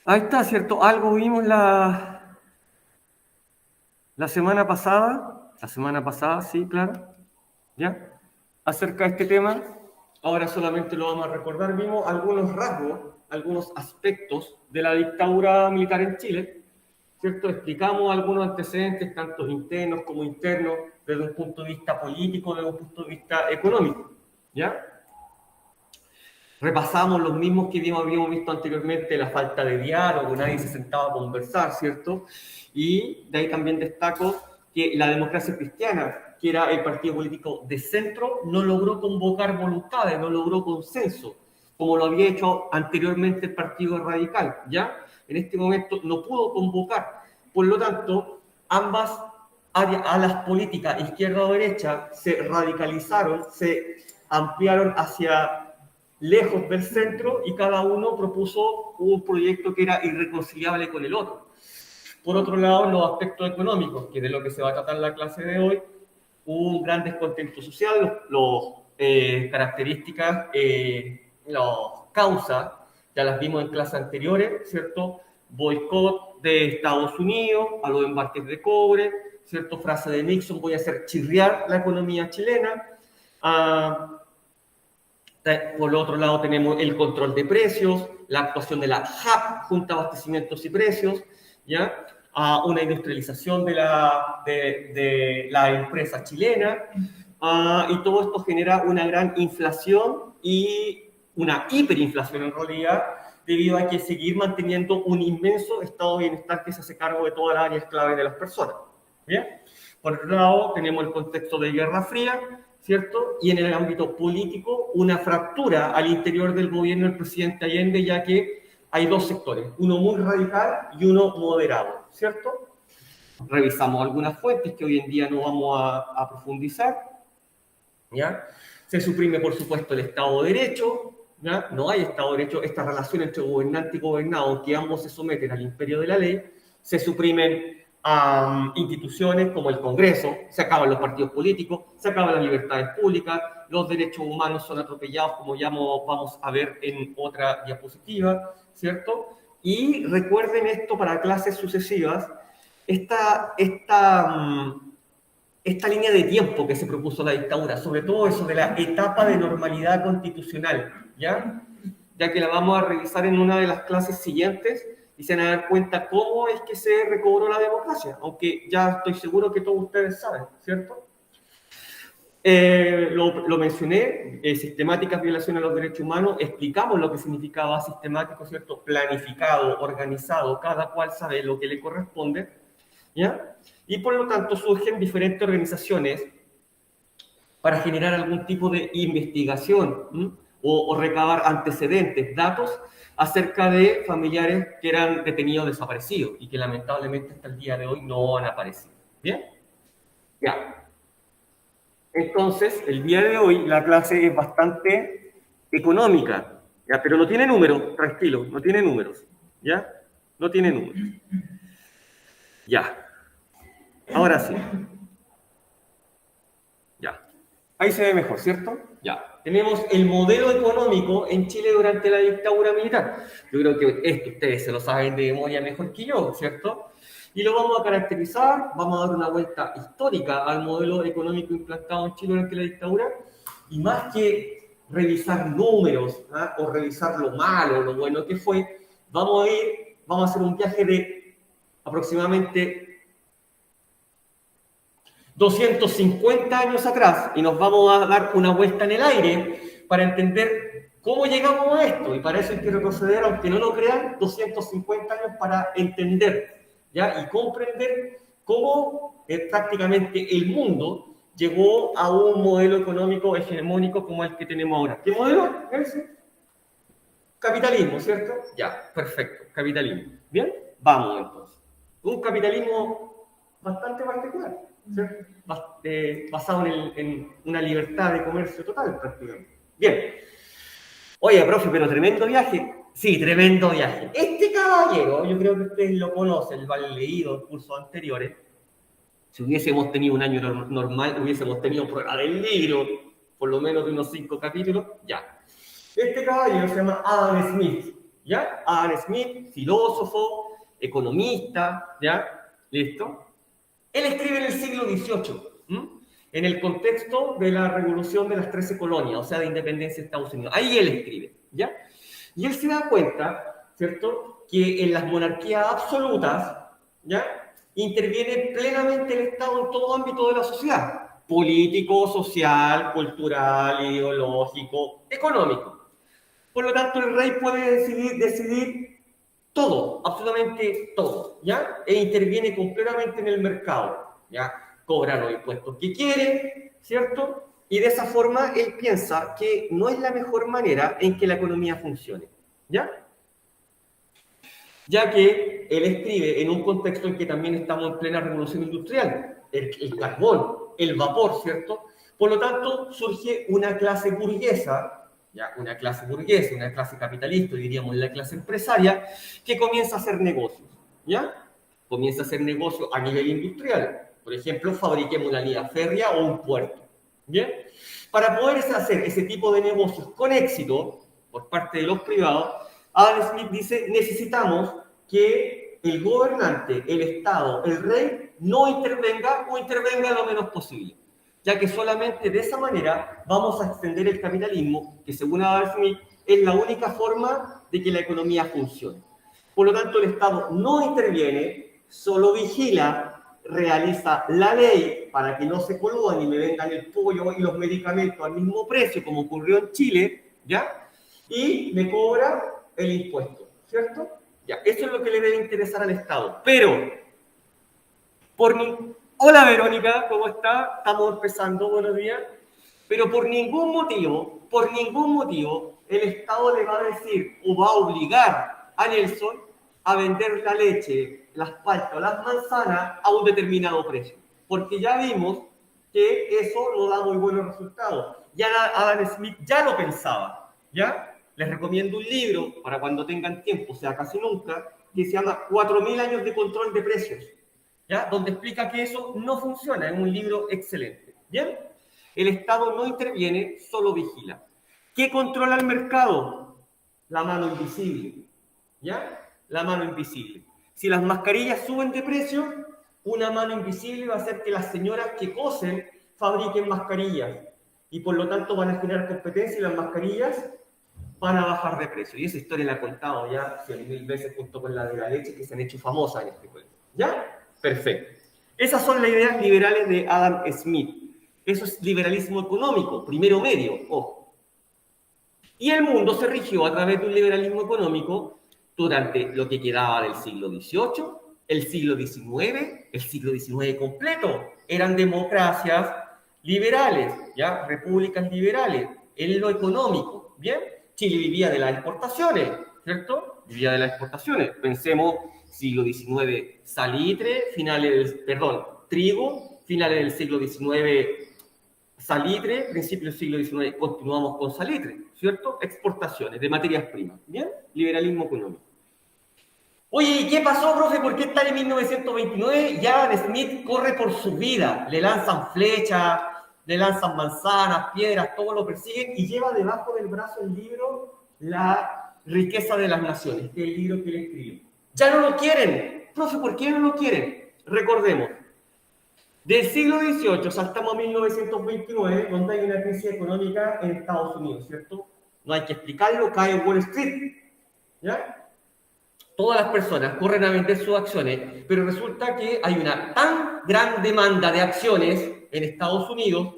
Ahí está, ¿cierto? Algo vimos la semana pasada, sí, claro, ¿ya? Acerca de este tema. Ahora solamente lo vamos a recordar. Vimos algunos rasgos, algunos aspectos de la dictadura militar en Chile, ¿cierto? Explicamos algunos antecedentes, tanto internos como internos, desde un punto de vista político, desde un punto de vista económico, ¿ya? Repasamos los mismos que habíamos visto anteriormente, la falta de diálogo, nadie se sentaba a conversar, ¿cierto? Y de ahí también destaco que la democracia cristiana, que era el partido político de centro, no logró convocar voluntades, no logró consenso, como lo había hecho anteriormente el partido radical, ¿ya? En este momento no pudo convocar. Por lo tanto, ambas alas políticas, izquierda o derecha, se radicalizaron, se ampliaron hacia lejos del centro y cada uno propuso un proyecto que era irreconciliable con el otro. Por otro lado, los aspectos económicos, que de lo que se va a tratar la clase de hoy, hubo un gran descontento social, características, las causas, ya las vimos en clases anteriores, ¿cierto? Boicot de Estados Unidos a los embarques de cobre, ¿cierto? Frase de Nixon, voy a hacer chirriar la economía chilena. Por otro lado tenemos el control de precios, la actuación de la JAP, Junta de Abastecimientos y Precios, ¿ya? Una industrialización de la empresa chilena, y todo esto genera una gran inflación y una hiperinflación en realidad, debido a que seguir manteniendo un inmenso estado de bienestar que se hace cargo de todas las áreas clave de las personas. ¿Bien? Por otro lado, tenemos el contexto de Guerra Fría, ¿cierto? Y en el ámbito político, una fractura al interior del gobierno del presidente Allende, ya que hay dos sectores, uno muy radical y uno moderado, ¿cierto? Revisamos algunas fuentes que hoy en día no vamos a profundizar, ¿ya? Se suprime, por supuesto, el Estado de Derecho, ¿ya? No hay Estado de Derecho, esta relación entre gobernante y gobernado, aunque ambos se someten al imperio de la ley, se suprimen instituciones como el Congreso, se acaban los partidos políticos, se acaban las libertades públicas, los derechos humanos son atropellados, como ya vamos a ver en otra diapositiva, ¿cierto? Y recuerden esto para clases sucesivas, esta línea de tiempo que se propuso la dictadura, sobre todo eso de la etapa de normalidad constitucional, ¿ya? Ya que la vamos a revisar en una de las clases siguientes y se van a dar cuenta cómo es que se recobró la democracia, aunque ya estoy seguro que todos ustedes saben, ¿cierto? Lo mencioné, sistemáticas violaciones a los derechos humanos, explicamos lo que significaba sistemático, ¿cierto? Planificado, organizado, cada cual sabe lo que le corresponde, ¿ya? Y por lo tanto surgen diferentes organizaciones para generar algún tipo de investigación o recabar antecedentes, datos acerca de familiares que eran detenidos desaparecidos y que lamentablemente hasta el día de hoy no han aparecido. ¿Bien? Ya. Entonces, el día de hoy la clase es bastante económica, ¿ya? Pero no tiene números, tranquilo, no tiene números, ¿ya? No tiene números. Ya. Ahora sí. Ya. Ahí se ve mejor, ¿cierto? Ya. Tenemos el modelo económico en Chile durante la dictadura militar. Yo creo que esto ustedes se lo saben de memoria mejor que yo, ¿cierto? Y lo vamos a caracterizar, vamos a dar una vuelta histórica al modelo económico implantado en Chile durante la dictadura, y más que revisar números, ¿ah? O revisar lo malo, lo bueno que fue, vamos a hacer un viaje de aproximadamente 250 años atrás y nos vamos a dar una vuelta en el aire para entender cómo llegamos a esto. Y para eso hay que retroceder, aunque no lo crean, 250 años para entender, ¿ya? Y comprender cómo prácticamente el mundo llegó a un modelo económico hegemónico como el que tenemos ahora. ¿Qué modelo es ese? Capitalismo, ¿cierto? Ya, perfecto, capitalismo. ¿Bien? Vamos entonces. Un capitalismo bastante particular, ¿cierto? Basado en una libertad de comercio total, prácticamente. Bien. Oye, profe, pero tremendo viaje. Sí, tremendo viaje. Este caballero, yo creo que ustedes lo conocen, lo han leído en cursos anteriores. Si hubiésemos tenido un año normal, hubiésemos tenido prueba del libro, por lo menos de unos 5 capítulos, ya. Este caballero se llama Adam Smith, ¿ya? Adam Smith, filósofo, economista, ¿ya? ¿Listo? Él escribe en el siglo XVIII, en el contexto de la revolución de las 13 colonias, o sea, de independencia de Estados Unidos. Ahí él escribe, ¿ya? Y él se da cuenta, ¿cierto?, que en las monarquías absolutas, ¿ya?, interviene plenamente el Estado en todo ámbito de la sociedad, político, social, cultural, ideológico, económico. Por lo tanto, el rey puede decidir todo, absolutamente todo, ¿ya? E interviene completamente en el mercado, ¿ya? Cobra los impuestos que quiere, ¿cierto? Y de esa forma él piensa que no es la mejor manera en que la economía funcione, ¿ya? Ya que él escribe en un contexto en que también estamos en plena revolución industrial, el carbón, el vapor, ¿cierto? Por lo tanto, surge una clase burguesa, ya, una clase capitalista, diríamos la clase empresaria, que comienza a hacer negocios, ¿ya? Comienza a hacer negocios a nivel industrial. Por ejemplo, fabriquemos una línea férrea o un puerto, ¿bien? Para poder hacer ese tipo de negocios con éxito por parte de los privados, Adam Smith dice, necesitamos que el gobernante, el Estado, el rey, no intervenga o intervenga lo menos posible, ya que solamente de esa manera vamos a extender el capitalismo, que según Adam Smith es la única forma de que la economía funcione. Por lo tanto, el Estado no interviene, solo vigila, realiza la ley para que no se coludan y me vendan el pollo y los medicamentos al mismo precio, como ocurrió en Chile, ¿ya? Y me cobra el impuesto, ¿cierto? Ya, eso es lo que le debe interesar al Estado. Pero, hola Verónica, ¿cómo está? Estamos empezando, buenos días. Pero por ningún motivo, el Estado le va a decir o va a obligar a Nelson a vender la leche, las paltas o las manzanas a un determinado precio. Porque ya vimos que eso no da muy buenos resultados. Ya Adam Smith ya lo pensaba, ¿ya? Les recomiendo un libro para cuando tengan tiempo, o sea, casi nunca, que se llama 4000 años de control de precios, ¿ya? Donde explica que eso no funciona. Es un libro excelente, ¿bien? El Estado no interviene, solo vigila. ¿Qué controla el mercado? La mano invisible, ¿ya? La mano invisible. Si las mascarillas suben de precio, una mano invisible va a hacer que las señoras que cosen fabriquen mascarillas y por lo tanto van a generar competencia y las mascarillas van a bajar de precio. Y esa historia la he contado ya 100.000 veces junto con la de la leche que se han hecho famosas en este cuento. ¿Ya? Perfecto. Esas son las ideas liberales de Adam Smith. Eso es liberalismo económico, primero medio, ojo. Y el mundo se rigió a través de un liberalismo económico durante lo que quedaba del siglo XVIII, el siglo XIX, el siglo XIX completo. Eran democracias liberales, ¿ya? Repúblicas liberales, en lo económico, ¿bien? Chile vivía de las exportaciones, ¿cierto? Vivía de las exportaciones. Pensemos, siglo XIX, salitre, trigo, finales del siglo XIX, salitre, principio del siglo XIX, continuamos con salitre, ¿cierto? Exportaciones de materias primas, ¿bien? Liberalismo económico. Oye, ¿y qué pasó, profe? ¿Por qué está en 1929? Ya Adam Smith corre por su vida, le lanzan flechas, le lanzan manzanas, piedras, todo lo persiguen y lleva debajo del brazo el libro La riqueza de las naciones, que es el libro que él escribió. Ya no lo quieren. Profe, ¿por qué no lo quieren? Recordemos, del siglo XVIII saltamos a 1929, donde hay una crisis económica en Estados Unidos, ¿cierto? No hay que explicarlo, cae Wall Street, ¿ya? Todas las personas corren a vender sus acciones, pero resulta que hay una tan gran demanda de acciones en Estados Unidos,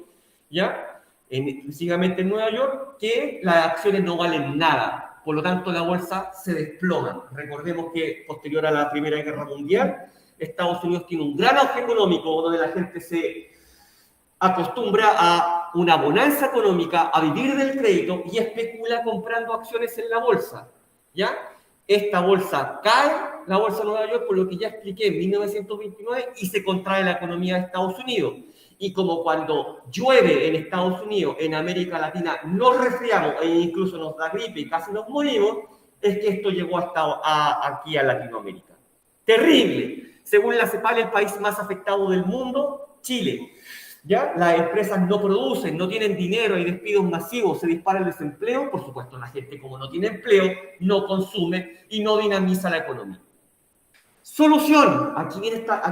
¿ya? Exclusivamente en Nueva York, que las acciones no valen nada. Por lo tanto, la bolsa se desploma. Recordemos que posterior a la Primera Guerra Mundial, Estados Unidos tiene un gran auge económico donde la gente se acostumbra a una bonanza económica, a vivir del crédito y especula comprando acciones en la bolsa, ¿ya? Esta bolsa cae, la bolsa de Nueva York, por lo que ya expliqué en 1929, y se contrae la economía de Estados Unidos. Y como cuando llueve en Estados Unidos, en América Latina, nos resfriamos e incluso nos da gripe y casi nos morimos, es que esto llegó aquí a Latinoamérica. Terrible. Según la CEPAL, el país más afectado del mundo, Chile. ¿Ya? Las empresas no producen, no tienen dinero, hay despidos masivos, se dispara el desempleo. Por supuesto, la gente, como no tiene empleo, no consume y no dinamiza la economía. Solución. Aquí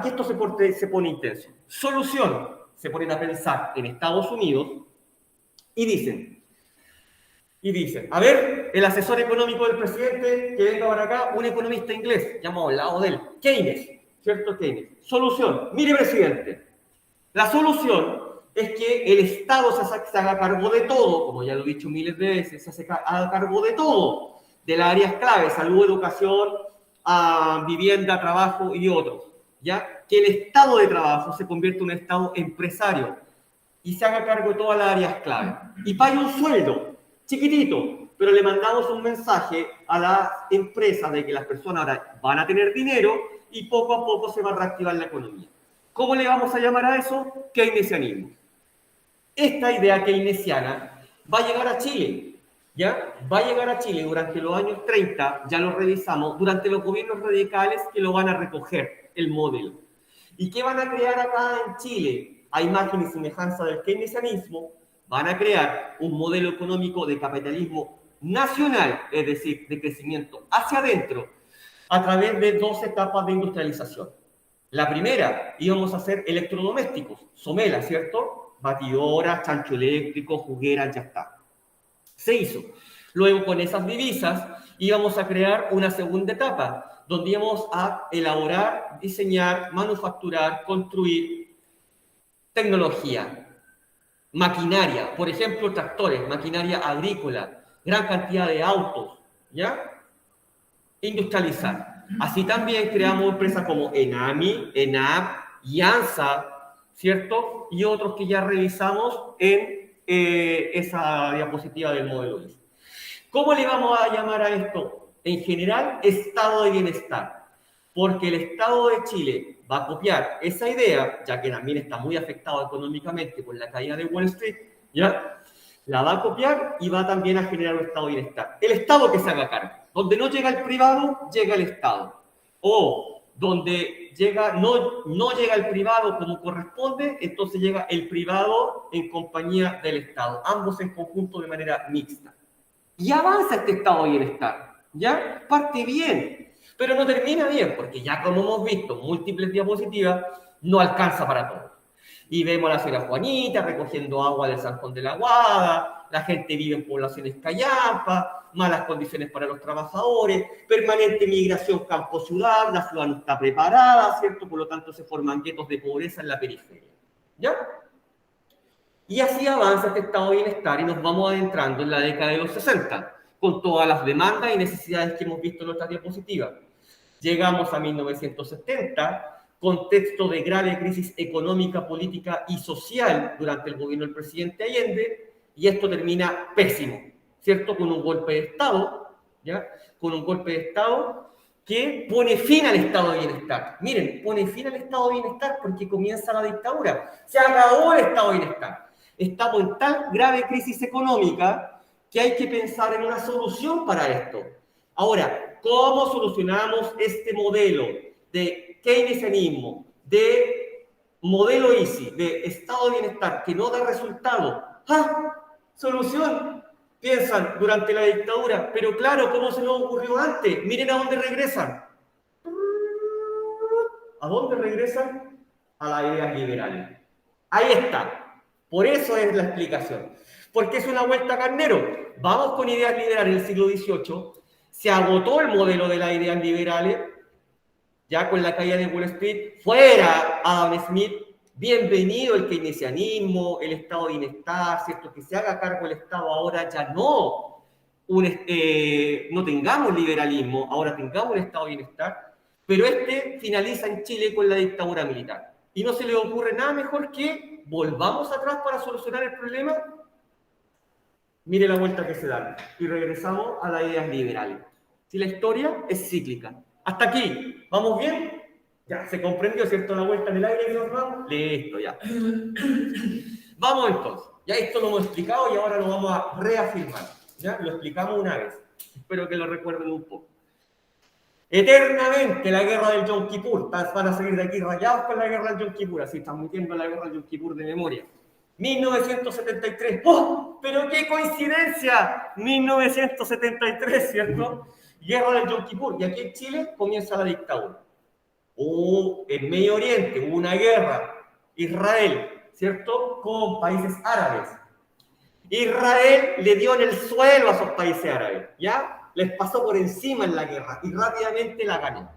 esto se pone intenso. Solución. Se ponen a pensar en Estados Unidos y dicen, a ver, el asesor económico del presidente, que venga para acá, un economista inglés, ya hemos hablado de él, Keynes, ¿cierto? Keynes. Solución. Mire, presidente, la solución es que el Estado se haga cargo de todo, como ya lo he dicho miles de veces, haga cargo de todo, de las áreas clave, salud, educación, vivienda, trabajo y otros, ¿ya? Que el Estado de trabajo se convierta en un Estado empresario y se haga cargo de todas las áreas clave. Y pague un sueldo, chiquitito, pero le mandamos un mensaje a las empresas de que las personas ahora van a tener dinero y poco a poco se va a reactivar la economía. ¿Cómo le vamos a llamar a eso? Keynesianismo. Esta idea keynesiana va a llegar a Chile, ¿ya? Va a llegar a Chile durante los años 30, ya lo revisamos, durante los gobiernos radicales que lo van a recoger, el modelo. ¿Y qué van a crear acá en Chile? A imagen y semejanza del keynesianismo, van a crear un modelo económico de capitalismo nacional, es decir, de crecimiento hacia adentro, a través de 2 etapas de industrialización. La primera, íbamos a hacer electrodomésticos, Somela, ¿cierto? Batidoras, chancho eléctrico, jugueras, ya está. Se hizo. Luego, con esas divisas, íbamos a crear una segunda etapa, donde íbamos a elaborar, diseñar, manufacturar, construir tecnología, maquinaria, por ejemplo, tractores, maquinaria agrícola, gran cantidad de autos, ¿ya? Industrializar. Así también creamos empresas como Enami, ENAP, IANSA, ¿cierto? Y otros que ya revisamos en esa diapositiva del modelo ISO. ¿Cómo le vamos a llamar a esto? En general, estado de bienestar. Porque el Estado de Chile va a copiar esa idea, ya que también está muy afectado económicamente por la caída de Wall Street, ¿ya? La va a copiar y va también a generar un estado de bienestar. El Estado que se haga cargo. Donde no llega el privado, llega el Estado. O donde no llega el privado como corresponde, entonces llega el privado en compañía del Estado. Ambos en conjunto de manera mixta. Y avanza este estado de bienestar. ¿Ya? Parte bien. Pero no termina bien, porque ya como hemos visto múltiples diapositivas, no alcanza para todo. Y vemos a la señora Juanita recogiendo agua del San Juan de la Guada, la gente vive en poblaciones callampas, malas condiciones para los trabajadores, permanente migración campo-ciudad, la ciudad no está preparada, ¿cierto? Por lo tanto se forman guetos de pobreza en la periferia. ¿Ya? Y así avanza este estado de bienestar y nos vamos adentrando en la década de los 60, con todas las demandas y necesidades que hemos visto en nuestras diapositivas. Llegamos a 1970, contexto de grave crisis económica, política y social durante el gobierno del presidente Allende, y esto termina pésimo, ¿cierto? Con un golpe de Estado, ¿ya? Con un golpe de Estado que pone fin al estado de bienestar. Miren, pone fin al estado de bienestar porque comienza la dictadura. Se acabó el estado de bienestar. Estamos en tal grave crisis económica que hay que pensar en una solución para esto. Ahora, ¿cómo solucionamos este modelo de keynesianismo, de modelo EASY, de estado de bienestar que no da resultado? ¡Ah! Solución. Piensan durante la dictadura, pero claro, ¿cómo se nos ocurrió antes? Miren a dónde regresan. ¿A dónde regresan? A las ideas liberales. Ahí está. Por eso es la explicación. Porque es una vuelta carnero. Vamos con ideas liberales del siglo XVIII. Se agotó el modelo de las ideas liberales, ya con la caída de Wall Street. Fuera Adam Smith. Bienvenido el keynesianismo, el estado de bienestar, ¿cierto? Que se haga cargo el Estado ahora ya no. No tengamos liberalismo, ahora tengamos un estado de bienestar. Pero finaliza en Chile con la dictadura militar. Y no se le ocurre nada mejor que volvamos atrás para solucionar el problema. Mire la vuelta que se da. Y regresamos a las ideas liberales. Si la historia es cíclica. Hasta aquí. ¿Vamos bien? Ya, se comprendió, ¿cierto? La vuelta en el aire que nos vamos. Listo, ya. Vamos entonces. Ya esto lo hemos explicado y ahora lo vamos a reafirmar. Ya, lo explicamos una vez. Espero que lo recuerden un poco. Eternamente la guerra del Yom Kippur. Van a seguir de aquí rayados con la guerra del Yom Kippur, así están metiendo la guerra del Yom Kippur de memoria. 1973. ¡Oh! ¡Pero qué coincidencia! 1973, ¿cierto? Guerra del Yom Kippur. Y aquí en Chile comienza la dictadura. En Medio Oriente hubo una guerra, Israel, ¿cierto? Con países árabes. Israel le dio en el suelo a esos países árabes, ¿ya? Les pasó por encima en la guerra y rápidamente la ganó.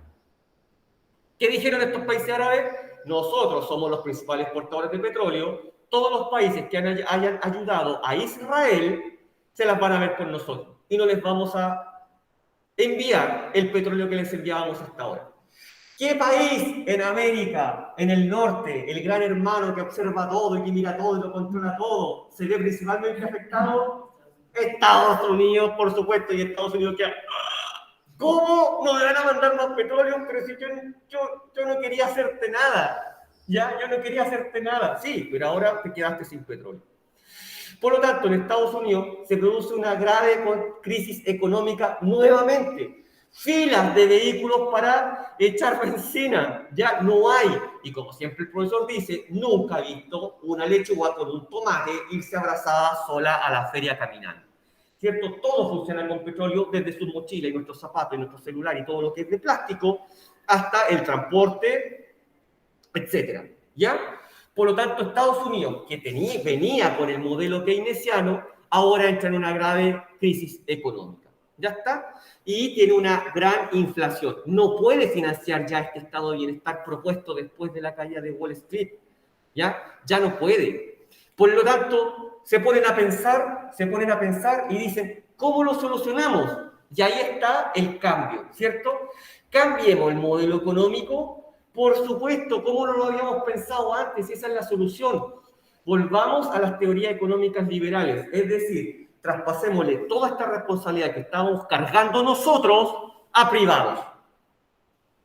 ¿Qué dijeron estos países árabes? Nosotros somos los principales exportadores de petróleo, todos los países que hayan ayudado a Israel se las van a ver con nosotros y no les vamos a enviar el petróleo que les enviábamos hasta ahora. ¿Qué país en América, en el norte, el gran hermano que observa todo y que mira todo y lo controla todo, se ve principalmente afectado? Estados Unidos, por supuesto, y Estados Unidos que... ¿Cómo nos van a mandar más petróleo? Pero si yo no quería hacerte nada. Ya, yo no quería hacerte nada. Sí, pero ahora te quedaste sin petróleo. Por lo tanto, en Estados Unidos se produce una grave crisis económica nuevamente. Filas de vehículos para echar benzina, ya no hay. Y como siempre el profesor dice, nunca he visto una lechuga con un tomate irse abrazada sola a la feria caminando. ¿Cierto? Todo funciona con petróleo, desde sus mochilas y nuestros zapatos y nuestro celular y todo lo que es de plástico, hasta el transporte, etcétera. ¿Ya? Por lo tanto, Estados Unidos, que venía con el modelo keynesiano, ahora entra en una grave crisis económica. ¿Ya está? Y tiene una gran inflación. No puede financiar ya este estado de bienestar propuesto después de la caída de Wall Street. Ya no puede. Por lo tanto, se ponen a pensar y dicen, ¿cómo lo solucionamos? Y ahí está el cambio, ¿cierto? Cambiemos el modelo económico. Por supuesto, ¿cómo no lo habíamos pensado antes? Esa es la solución. Volvamos a las teorías económicas liberales, es decir, traspasémosle toda esta responsabilidad que estamos cargando nosotros a privados.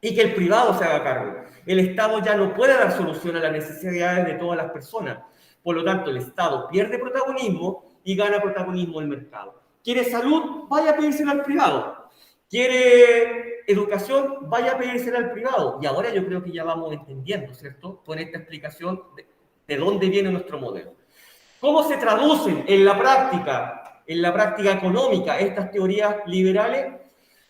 Y que el privado se haga cargo. El Estado ya no puede dar solución a las necesidades de todas las personas. Por lo tanto, el Estado pierde protagonismo y gana protagonismo el mercado. ¿Quiere salud? Vaya a pedírsela al privado. ¿Quiere educación? Vaya a pedírsela al privado. Y ahora yo creo que ya vamos entendiendo, ¿cierto? Con esta explicación de dónde viene nuestro modelo. ¿Cómo se traducen en la práctica económica, estas teorías liberales?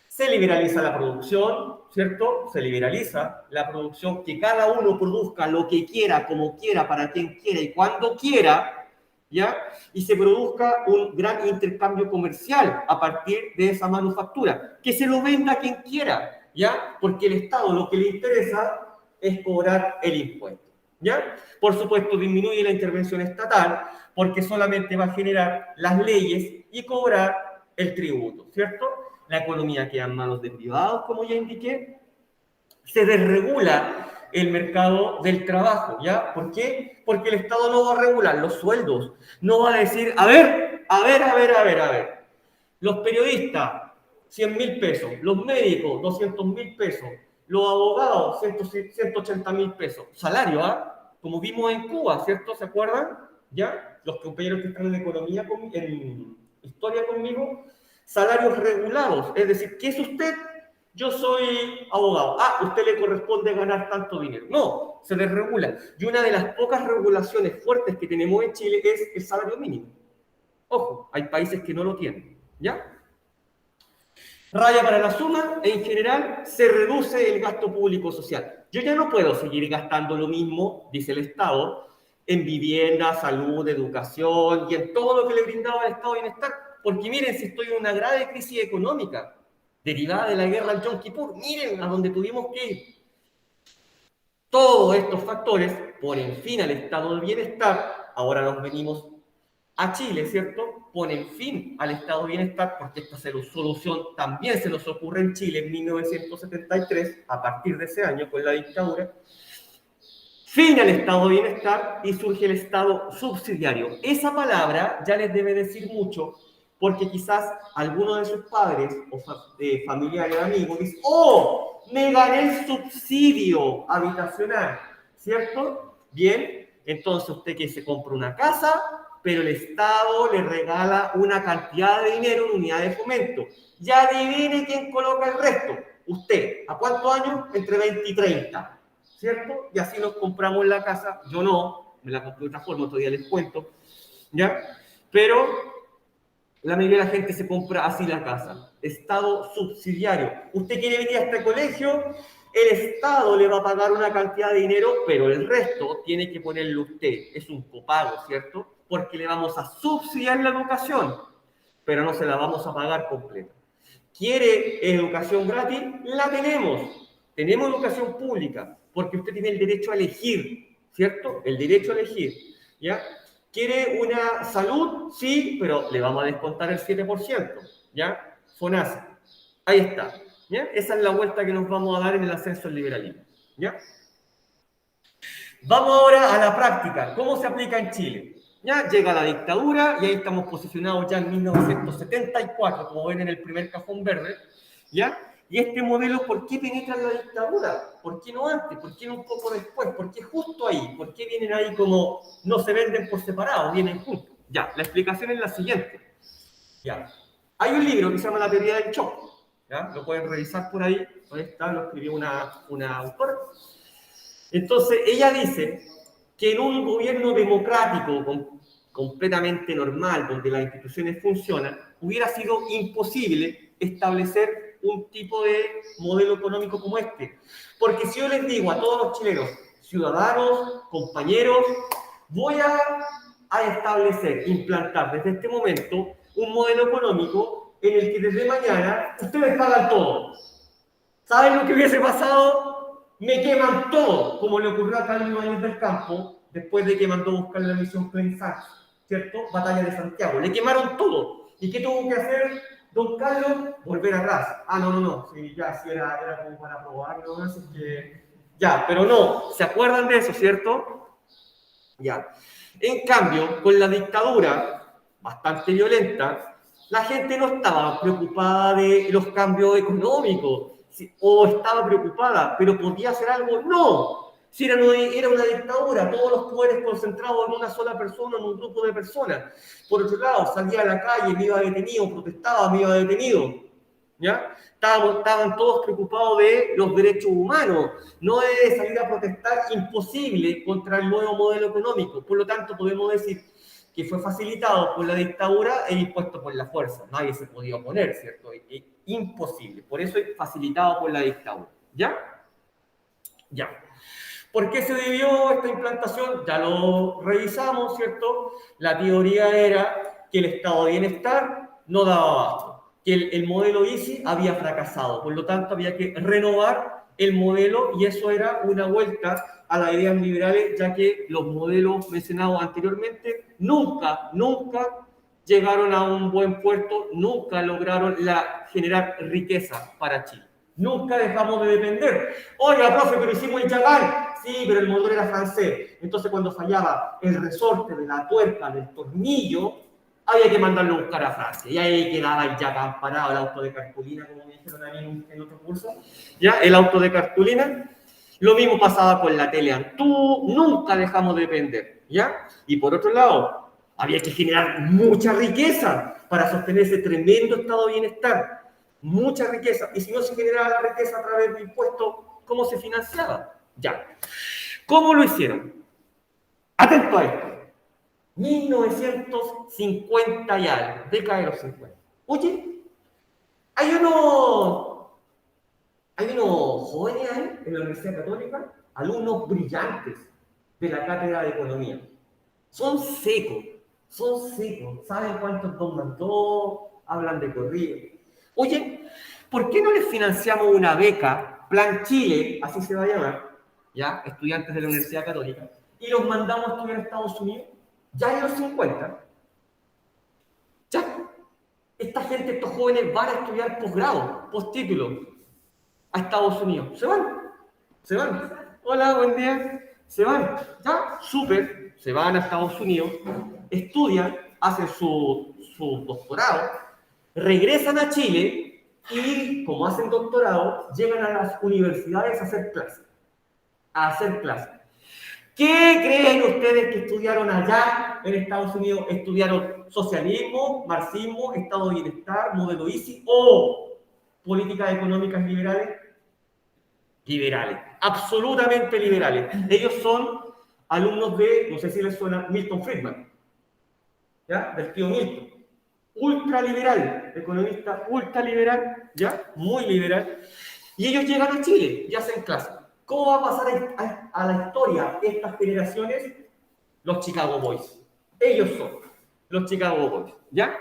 Se liberaliza la producción, ¿cierto? Se liberaliza la producción, que cada uno produzca lo que quiera, como quiera, para quien quiera y cuando quiera, ¿ya? Y se produzca un gran intercambio comercial a partir de esa manufactura. Que se lo venda quien quiera, ¿ya? Porque el Estado lo que le interesa es cobrar el impuesto, ¿ya? Por supuesto, disminuye la intervención estatal porque solamente va a generar las leyes y cobrar el tributo, ¿cierto? La economía queda en manos de privados, como ya indiqué. Se desregula el mercado del trabajo, ¿ya? ¿Por qué? Porque el Estado no va a regular los sueldos. No va a decir, a ver. Los periodistas, 100.000 pesos. Los médicos, 200.000 pesos. Los abogados, 180.000 pesos. Salario, ¿ah? Como vimos en Cuba, ¿cierto? ¿Se acuerdan? ¿Ya? Los compañeros que están en economía, en historia conmigo, salarios regulados. Es decir, ¿qué es usted? Yo soy abogado. Usted le corresponde ganar tanto dinero. No, se desregula. Y una de las pocas regulaciones fuertes que tenemos en Chile es el salario mínimo. Ojo, hay países que no lo tienen. ¿Ya? Raya para la suma, en general se reduce el gasto público social. Yo ya no puedo seguir gastando lo mismo, dice el Estado, en vivienda, salud, educación y en todo lo que le brindaba el Estado de Bienestar. Porque miren, si estoy en una grave crisis económica derivada de la guerra al Yom Kippur, miren a dónde tuvimos que ir. Todos estos factores ponen fin al estado de bienestar. Ahora nos venimos a Chile, ¿cierto? Ponen fin al estado de bienestar porque esta solución también se nos ocurre en Chile en 1973, a partir de ese año con la dictadura. Fin al estado de bienestar y surge el estado subsidiario. Esa palabra ya les debe decir mucho porque quizás alguno de sus padres o familiares o amigos dice, ¡oh! Me gané el subsidio habitacional, ¿cierto? Bien, entonces usted que se compra una casa, pero el Estado le regala una cantidad de dinero en unidad de fomento. Ya adivine quién coloca el resto. Usted, ¿a cuántos años? Entre 20 y 30, ¿cierto? Y así nos compramos la casa. Yo no, me la compré de otra forma, todavía les cuento, ¿ya? Pero la mayoría de la gente se compra así la casa. Estado subsidiario. Usted quiere venir a este colegio, el Estado le va a pagar una cantidad de dinero, pero el resto tiene que ponerlo usted. Es un copago, ¿cierto? Porque le vamos a subsidiar la educación, pero no se la vamos a pagar completa. ¿Quiere educación gratis? La tenemos. Tenemos educación pública, porque usted tiene el derecho a elegir, ¿cierto? El derecho a elegir, ¿ya? ¿Quiere una salud? Sí, pero le vamos a descontar el 7%, ¿ya? FONASA. Ahí está, ¿ya? Esa es la vuelta que nos vamos a dar en el ascenso al liberalismo, ¿ya? Vamos ahora a la práctica. ¿Cómo se aplica en Chile? Ya llega la dictadura y ahí estamos posicionados ya en 1974, como ven en el primer cajón verde, ¿ya? Y este modelo, ¿por qué penetra en la dictadura? ¿Por qué no antes? ¿Por qué no un poco después? ¿Por qué justo ahí? ¿Por qué vienen ahí como no se venden por separado, vienen juntos? Ya, la explicación es la siguiente. Ya, hay un libro que se llama La teoría del shock, ¿ya? Lo pueden revisar por ahí, ahí está, lo escribió una autora. Entonces, ella dice que en un gobierno democrático completamente normal, donde las instituciones funcionan, hubiera sido imposible establecer un tipo de modelo económico como este. Porque si yo les digo a todos los chilenos, ciudadanos, compañeros, voy a establecer, implantar desde este momento un modelo económico en el que desde mañana ustedes pagan todo. ¿Saben lo que hubiese pasado? Me queman todo, como le ocurrió a Carlos Ibáñez del Campo después de que mandó a buscar la misión Plain Sachs, ¿cierto? Batalla de Santiago. Le quemaron todo. ¿Y qué tuvo que hacer don Carlos? Volver atrás. Ah, no. Sí, ya, sí era como para probarlo, así que... Ya, pero no. ¿Se acuerdan de eso, cierto? Ya. En cambio, con la dictadura, bastante violenta, la gente no estaba preocupada de los cambios económicos, o estaba preocupada, pero podía hacer algo. No, si era una dictadura, todos los poderes concentrados en una sola persona, en un grupo de personas. Por otro lado, salía a la calle, me iba detenido, protestaba, me iba detenido. ¿Ya? Estaban todos preocupados de los derechos humanos, no de salir a protestar, imposible contra el nuevo modelo económico. Por lo tanto, podemos decir que fue facilitado por la dictadura e impuesto por la fuerza. Nadie se podía oponer, ¿cierto? Es imposible. Por eso es facilitado por la dictadura. ¿Ya? Ya. ¿Por qué se debió esta implantación? Ya lo revisamos, ¿cierto? La teoría era que el estado de bienestar no daba abasto, que el modelo ICI había fracasado, por lo tanto había que renovar el modelo y eso era una vuelta a las ideas liberales, ya que los modelos mencionados anteriormente nunca llegaron a un buen puerto, nunca lograron generar riqueza para Chile. Nunca dejamos de depender. Oiga, profe, pero hicimos el Chagall. Sí, pero el motor era francés. Entonces, cuando fallaba el resorte de la tuerca del tornillo, había que mandarlo a buscar a Francia. Y ahí quedaba el Chagall parado, el auto de cartulina, como me dijeron a mí en otro curso. ¿Ya? El auto de cartulina. Lo mismo pasaba con la Teleantú. Nunca dejamos de depender. ¿Ya? Y por otro lado, había que generar mucha riqueza para sostener ese tremendo estado de bienestar. Mucha riqueza. Y si no se generaba la riqueza a través de impuestos, ¿cómo se financiaba? Ya. ¿Cómo lo hicieron? Atento a esto. 1950 y algo, década de los 50. Oye, hay unos jóvenes ahí en la Universidad Católica, alumnos brillantes de la cátedra de economía. Son secos, saben cuántos dos más dos, hablan de corrido. Oye, ¿por qué no les financiamos una beca, Plan Chile, así se va a llamar, ya, estudiantes de la Universidad Católica, y los mandamos a estudiar a Estados Unidos, ya en los 50? Ya, esta gente, estos jóvenes van a estudiar posgrado, postítulo, a Estados Unidos. Se van. Hola, buen día. Se van. Ya, súper. Se van a Estados Unidos, estudian, hacen su doctorado, regresan a Chile y, como hacen doctorado, llegan a las universidades a hacer clases. ¿Qué creen ustedes que estudiaron allá en Estados Unidos? ¿Estudiaron socialismo, marxismo, estado de bienestar, modelo ICI? políticas económicas liberales? Liberales, absolutamente liberales. Ellos son alumnos de, no sé si les suena, Milton Friedman, ¿ya? Del tío Milton. Ultraliberal, economista ultraliberal, ¿ya? Muy liberal. Y ellos llegan a Chile y hacen clase. ¿Cómo va a pasar a la historia estas generaciones? Los Chicago Boys. Ellos son los Chicago Boys, ¿ya?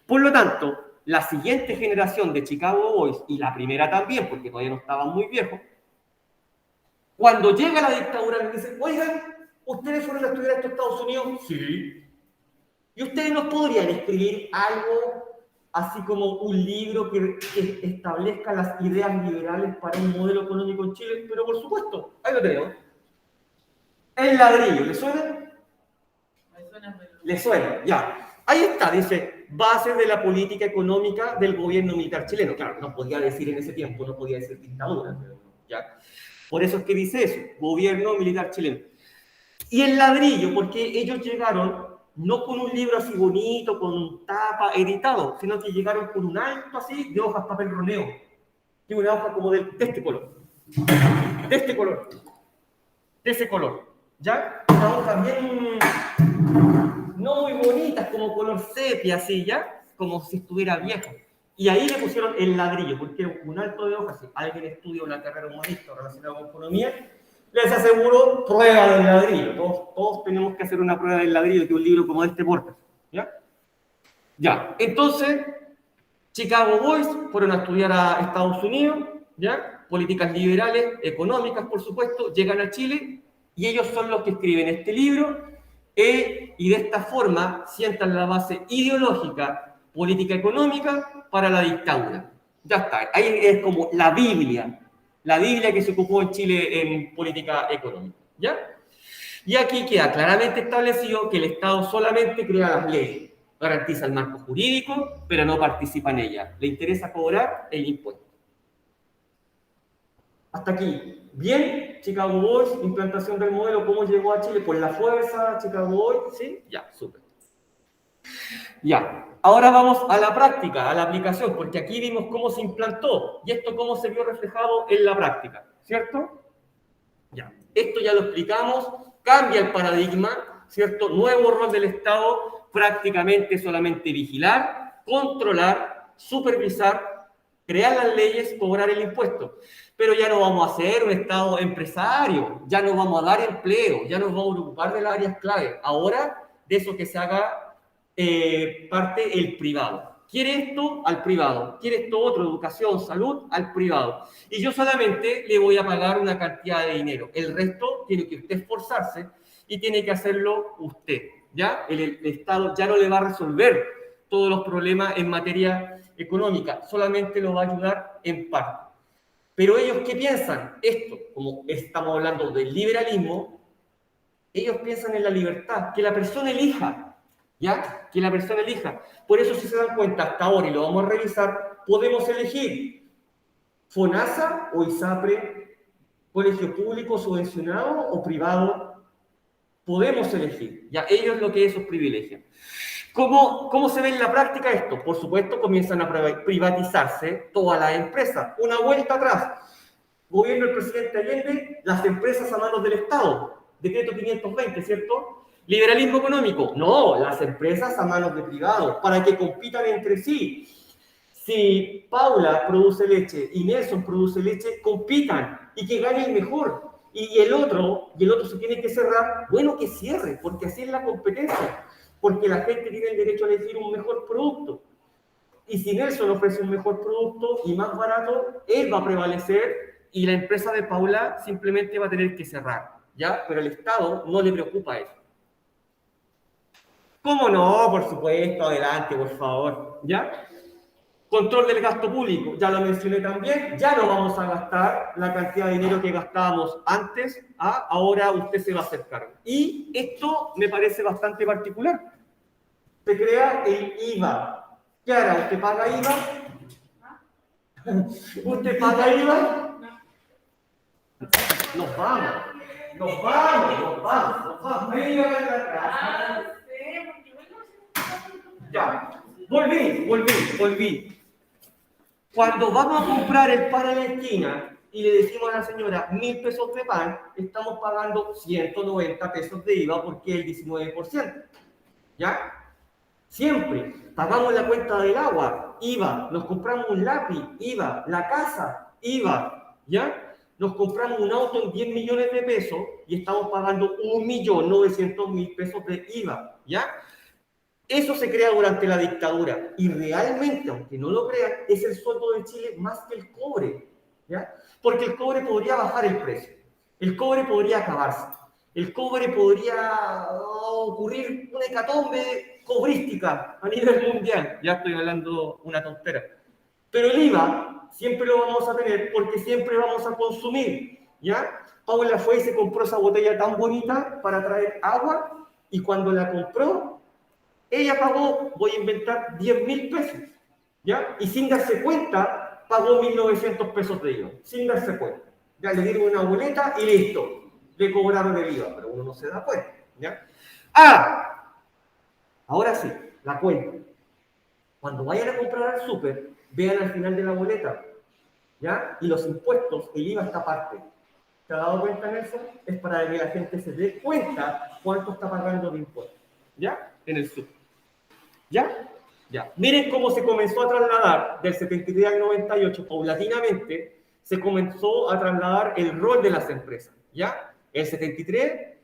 Por lo tanto, la siguiente generación de Chicago Boys, y la primera también, porque todavía no estaban muy viejos, cuando llega la dictadura, les dicen, oigan, ¿ustedes fueron a estudiar a estos Estados Unidos? Sí. ¿Y ustedes nos podrían escribir algo así como un libro que establezca las ideas liberales para un modelo económico en Chile? Pero por supuesto, ahí lo tenemos. El ladrillo, ¿le suena? ¿Le suena? Ya. Ahí está, dice, bases de la política económica del gobierno militar chileno. Claro, no podía decir en ese tiempo, no podía decir dictadura. ¿Ya? Por eso es que dice eso, gobierno militar chileno. Y el ladrillo, porque ellos llegaron no con un libro así bonito, con tapa, editado, sino que llegaron con un alto así de hojas papel roneo. Y una hoja como de este color. De este color. De ese color. ¿Ya? Una hoja bien, no muy bonitas, como color sepia, así, ¿ya? Como si estuviera vieja. Y ahí le pusieron el ladrillo, porque era un alto de hojas. Si alguien estudia una carrera humanista relacionada con economía, les aseguro prueba del ladrillo. Todos tenemos que hacer una prueba del ladrillo, que un libro como este porta. ¿Ya? Ya. Entonces, Chicago Boys fueron a estudiar a Estados Unidos, ¿ya? Políticas liberales, económicas, por supuesto, llegan a Chile y ellos son los que escriben este libro y de esta forma sientan la base ideológica, política económica para la dictadura. Ya está, ahí es como la Biblia que se ocupó en Chile en política económica, ¿ya? Y aquí queda claramente establecido que el Estado solamente crea las leyes, garantiza el marco jurídico, pero no participa en ella. Le interesa cobrar el impuesto. Hasta aquí. Bien, Chicago Boys, implantación del modelo, ¿cómo llegó a Chile? Por la fuerza, Chicago Boys, ¿sí? Ya, súper. Ya, ahora vamos a la práctica, a la aplicación, porque aquí vimos cómo se implantó y esto cómo se vio reflejado en la práctica, ¿cierto? Ya, esto ya lo explicamos, cambia el paradigma, ¿cierto? Nuevo rol del Estado, prácticamente solamente vigilar, controlar, supervisar, crear las leyes, cobrar el impuesto. Pero ya no vamos a ser un Estado empresario, ya no vamos a dar empleo, ya nos vamos a ocupar de las áreas clave. Ahora, de eso que se haga parte el privado. ¿Quiere esto? Al privado. ¿Quiere esto otro? Educación, salud, al privado. Y yo solamente le voy a pagar una cantidad de dinero. El resto tiene que usted esforzarse y tiene que hacerlo usted. ¿Ya? El Estado ya no le va a resolver todos los problemas en materia económica, solamente lo va a ayudar en parte. Pero ellos, ¿qué piensan? Esto, como estamos hablando del liberalismo, ellos piensan en la libertad, que la persona elija. ¿Ya? Que la persona elija. Por eso, si se dan cuenta, hasta ahora, y lo vamos a revisar, podemos elegir FONASA o ISAPRE, colegio público subvencionado o privado. Podemos elegir. Ya, ellos lo que esos privilegian. ¿Cómo se ve en la práctica esto? Por supuesto, comienzan a privatizarse todas las empresas. Una vuelta atrás. Gobierno del presidente Allende, las empresas a manos del Estado. Decreto 520, ¿cierto? Liberalismo económico. No, las empresas a manos de privados, para que compitan entre sí. Si Paula produce leche y Nelson produce leche, compitan y que gane el mejor. Y el otro se tiene que cerrar, bueno, que cierre, porque así es la competencia. Porque la gente tiene el derecho a elegir un mejor producto. Y si Nelson ofrece un mejor producto y más barato, él va a prevalecer y la empresa de Paula simplemente va a tener que cerrar, ¿ya? Pero al Estado no le preocupa eso. ¿Cómo no? Por supuesto, adelante, por favor, ¿ya? Control del gasto público, ya lo mencioné también, ya no vamos a gastar la cantidad de dinero que gastábamos antes, ahora usted se va a hacer cargo. Y esto me parece bastante particular. Se crea el IVA. ¿Qué hará? ¿Usted paga IVA? ¿Usted paga IVA? Nos vamos. Ya, volví. Cuando vamos a comprar el pan en la esquina y le decimos a la señora 1.000 pesos de pan, estamos pagando 190 pesos de IVA porque es el 19%. ¿Ya? Siempre pagamos la cuenta del agua, IVA, nos compramos un lápiz, IVA, la casa, IVA, ¿ya? Nos compramos un auto en 10 millones de pesos y estamos pagando 1.900.000 pesos de IVA, ¿ya? Eso se crea durante la dictadura y realmente, aunque no lo crean, es el sueldo de Chile más que el cobre, ¿ya? Porque el cobre podría bajar el precio, el cobre podría acabarse, el cobre podría ocurrir una hecatombe cobrística a nivel mundial, ya estoy hablando una tontera, pero el IVA siempre lo vamos a tener porque siempre vamos a consumir, ¿ya? Paula fue y se compró esa botella tan bonita para traer agua y cuando la compró, ella pagó, voy a inventar, 10.000 pesos, ¿ya? Y sin darse cuenta, pagó 1.900 pesos de IVA, sin darse cuenta. Ya le dieron una boleta y listo, le cobraron el IVA, pero uno no se da cuenta, ¿ya? Ah, ahora sí, la cuenta. Cuando vayan a comprar al súper, vean al final de la boleta, ¿ya? Y los impuestos, el IVA está aparte. ¿Te has dado cuenta, Nelson? Es para que la gente se dé cuenta cuánto está pagando de impuestos, ¿ya? En el súper. ¿Ya? Ya. Miren cómo se comenzó a trasladar del 73 al 98, paulatinamente, se comenzó a trasladar el rol de las empresas, ¿ya? El 73,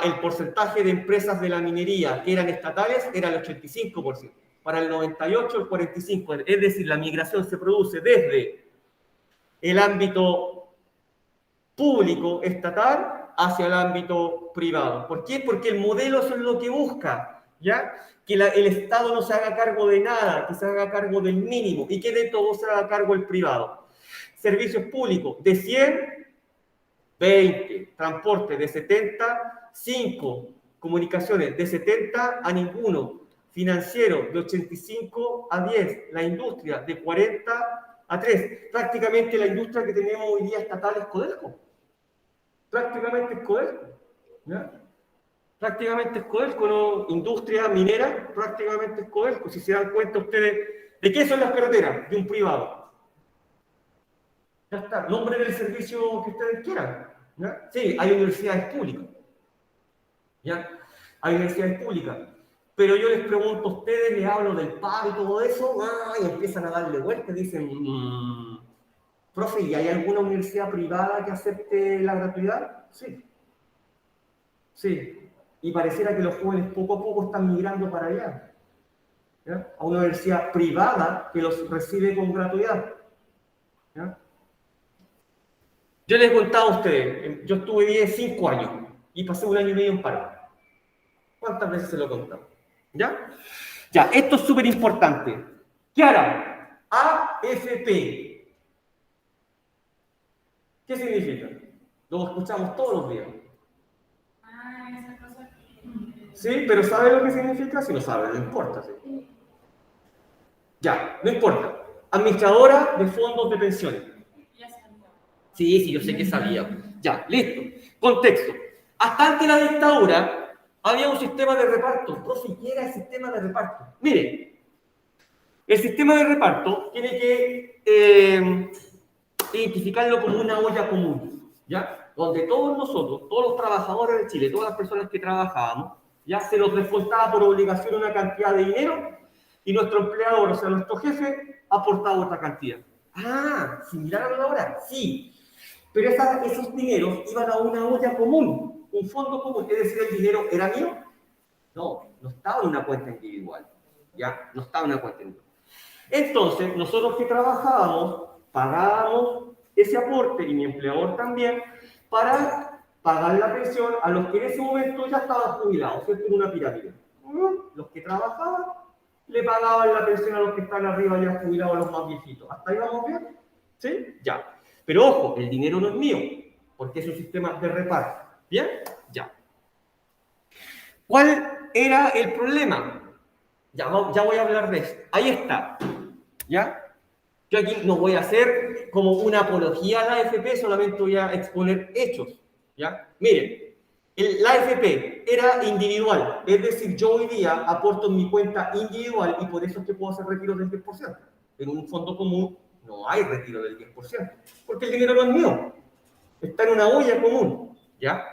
el porcentaje de empresas de la minería que eran estatales era el 85%. Para el 98, el 45%. Es decir, la migración se produce desde el ámbito público, estatal, hacia el ámbito privado. ¿Por qué? Porque el modelo eso es lo que busca, ¿ya? Que el Estado no se haga cargo de nada, que se haga cargo del mínimo y que de todo se haga cargo el privado. Servicios públicos de 100, 20, transporte de 70, 5, comunicaciones de 70 a ninguno, financiero de 85 a 10, la industria de 40 a 3. Prácticamente la industria que tenemos hoy día estatal es Codelco. Prácticamente es Codelco, ¿ya? Prácticamente es Codelco, ¿no? Industria minera, prácticamente es Codelco. Si se dan cuenta ustedes, ¿de qué son las carreteras? De un privado. Ya está, nombre del servicio que ustedes quieran, ¿ya? Sí, hay universidades públicas, ¿ya? Hay universidades públicas. Pero yo les pregunto a ustedes, les hablo del paro y todo eso, y empiezan a darle vuelta y dicen, profe, ¿y hay alguna universidad privada que acepte la gratuidad? Sí. Sí. Y pareciera que los jóvenes poco a poco están migrando para allá, ¿ya? A una universidad privada que los recibe con gratuidad, ¿ya? Yo les he contado a ustedes, yo estuve 5 años y pasé 1 año y medio en paro. ¿Cuántas veces se lo he contado? ¿Ya? Ya, esto es súper importante. Kiara, AFP. ¿Qué significa? Lo escuchamos todos los días. Esa cosa que... Sí, pero ¿sabe lo que significa? Si no sabe, no importa. ¿Sí? Ya, no importa. Administradora de fondos de pensiones. Ya sabía. Sí, yo sé que sabía. Ya, listo. Contexto. Hasta antes de la dictadura había un sistema de reparto. Profe, ¿qué era el sistema de reparto? Mire, el sistema de reparto tiene que identificarlo como una olla común, ¿ya? Donde todos nosotros, todos los trabajadores de Chile, todas las personas que trabajábamos, ya se nos descontaba por obligación una cantidad de dinero y nuestro empleador, o sea, nuestro jefe, aportaba otra cantidad. ¿Similar a la hora? Sí. Pero esos dineros iban a una olla común, un fondo común. Es decir, el dinero era mío. No estaba en una cuenta individual. ¿Ya? No estaba en una cuenta individual. Entonces, nosotros que trabajábamos, pagábamos ese aporte, y mi empleador también, para pagar la pensión a los que en ese momento ya estaban jubilados, ¿cierto? En una pirámide. Los que trabajaban le pagaban la pensión a los que están arriba ya jubilados, a los más viejitos. ¿Hasta ahí vamos bien? ¿Sí? Ya. Pero ojo, el dinero no es mío, porque es un sistema de reparto. ¿Bien? Ya. ¿Cuál era el problema? Ya voy a hablar de eso. Ahí está. ¿Ya? Yo aquí no voy a hacer como una apología a la AFP, solamente voy a exponer hechos. ¿Ya? Miren, la AFP era individual, es decir, yo hoy día aporto en mi cuenta individual y por eso es que puedo hacer retiros del 10% en un fondo común No hay retiro del 10%, porque el dinero no es mío, está en una olla común, ¿ya?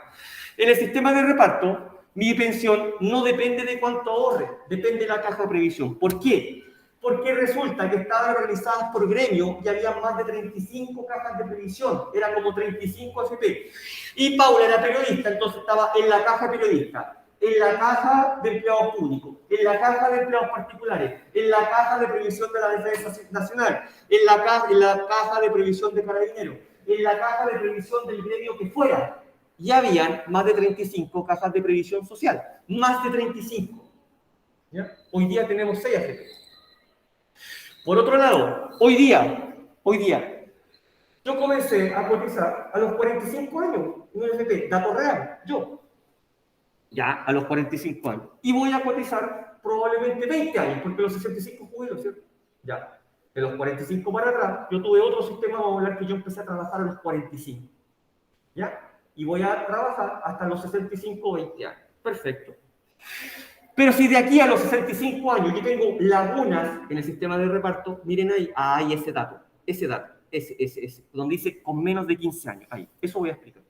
En el sistema de reparto, mi pensión no depende de cuánto ahorre, depende de la caja de previsión. ¿Por qué? Porque resulta que estaban organizadas por gremio y había más de 35 cajas de previsión, era como 35 AFP. Y Paula era periodista, entonces estaba en la caja periodista, en la caja de empleados públicos, en la caja de empleados particulares, en la caja de previsión de la Defensa Nacional, en la caja de previsión de Carabineros, en la caja de previsión del gremio que fuera. Y habían más de 35 cajas de previsión social, más de 35. ¿Ya? Hoy día tenemos 6 AFP. Por otro lado, hoy día, yo comencé a cotizar a los 45 años en un AFP, dato real, yo. Ya, a los 45 años. Y voy a cotizar probablemente 20 años, porque los 65 jubilo, ¿cierto? Ya. De los 45 para atrás, yo tuve otro sistema, vamos a hablar que yo empecé a trabajar a los 45. ¿Ya? Y voy a trabajar hasta los 65 o 20 años. Perfecto. Pero si de aquí a los 65 años yo tengo lagunas en el sistema de reparto, miren ahí, ahí ese dato, donde dice con menos de 15 años, ahí, eso voy a explicar.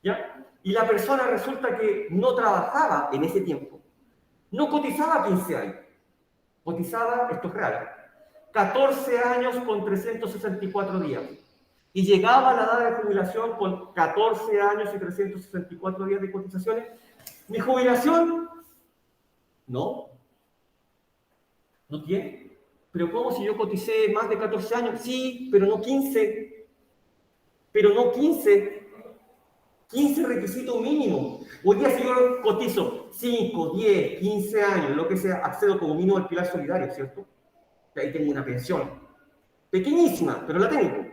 ¿Ya? Y la persona resulta que no trabajaba en ese tiempo, no cotizaba 15 años, cotizaba, esto es real, 14 años con 364 días. Y llegaba a la edad de jubilación con 14 años y 364 días de cotizaciones. Mi jubilación, no tiene. Pero ¿cómo si yo coticé más de 14 años? Sí, pero no 15. 15 requisito mínimo. Hoy día si yo cotizo 5, 10, 15 años, lo que sea, accedo como mínimo al pilar solidario, ¿cierto? Y ahí tengo una pensión. Pequeñísima, pero la tengo.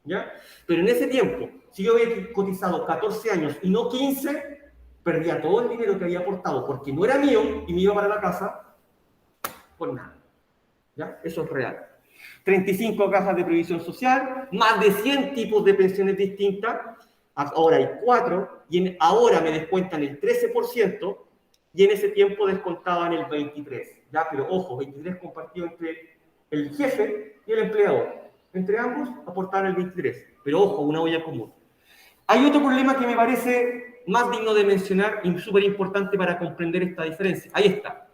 ¿Ya? Pero en ese tiempo, si yo había cotizado 14 años y no 15, perdía todo el dinero que había aportado porque no era mío y me iba para la casa por nada. ¿Ya? Eso es real. 35 cajas de previsión social, más de 100 tipos de pensiones distintas. Ahora hay 4 y ahora me descuentan el 13% y en ese tiempo descontaban el 23%. ¿Ya? Pero ojo, 23 compartido entre el jefe y el empleador. Entre ambos aportaban el 23%. Pero ojo, una olla común. Hay otro problema que me parece más digno de mencionar y súper importante para comprender esta diferencia. Ahí está.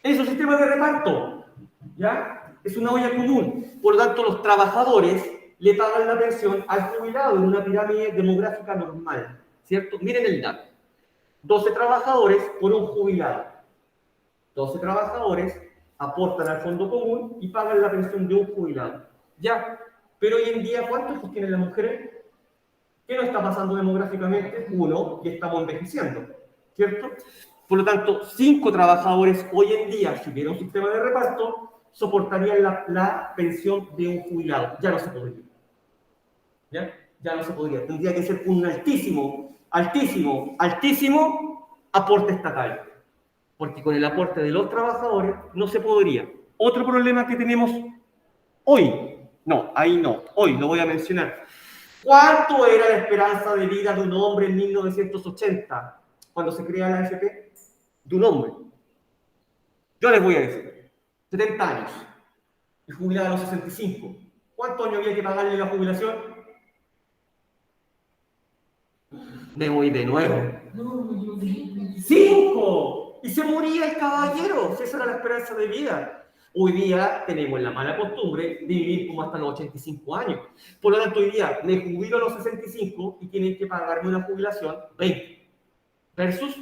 Es un sistema de reparto, ¿ya? Es una olla común. Por lo tanto, los trabajadores le pagan la pensión al jubilado en una pirámide demográfica normal, ¿cierto? Miren el dato. 12 trabajadores por un jubilado. 12 trabajadores aportan al fondo común y pagan la pensión de un jubilado. Ya, pero hoy en día, ¿cuántos hijos tienen las mujeres? ¿Qué nos está pasando demográficamente? 1, y estamos envejeciendo, ¿cierto? Por lo tanto, 5 trabajadores hoy en día, si hubiera un sistema de reparto, soportarían la pensión de un jubilado. Ya no se podría. ¿Ya? Ya no se podría. Tendría que ser un altísimo aporte estatal. Porque con el aporte de los trabajadores no se podría. Otro problema que tenemos hoy, hoy lo voy a mencionar. ¿Cuánto era la esperanza de vida de un hombre en 1980, cuando se crea la AFP? De un hombre. Yo les voy a decir, 70 años, y jubilado a los 65. ¿Cuántos años había que pagarle la jubilación? Me voy de nuevo. 5. Y se moría el caballero, esa era la esperanza de vida. Hoy día tenemos la mala costumbre de vivir como hasta los 85 años. Por lo tanto, hoy día me jubilo a los 65 y tienen que pagarme una jubilación 20 versus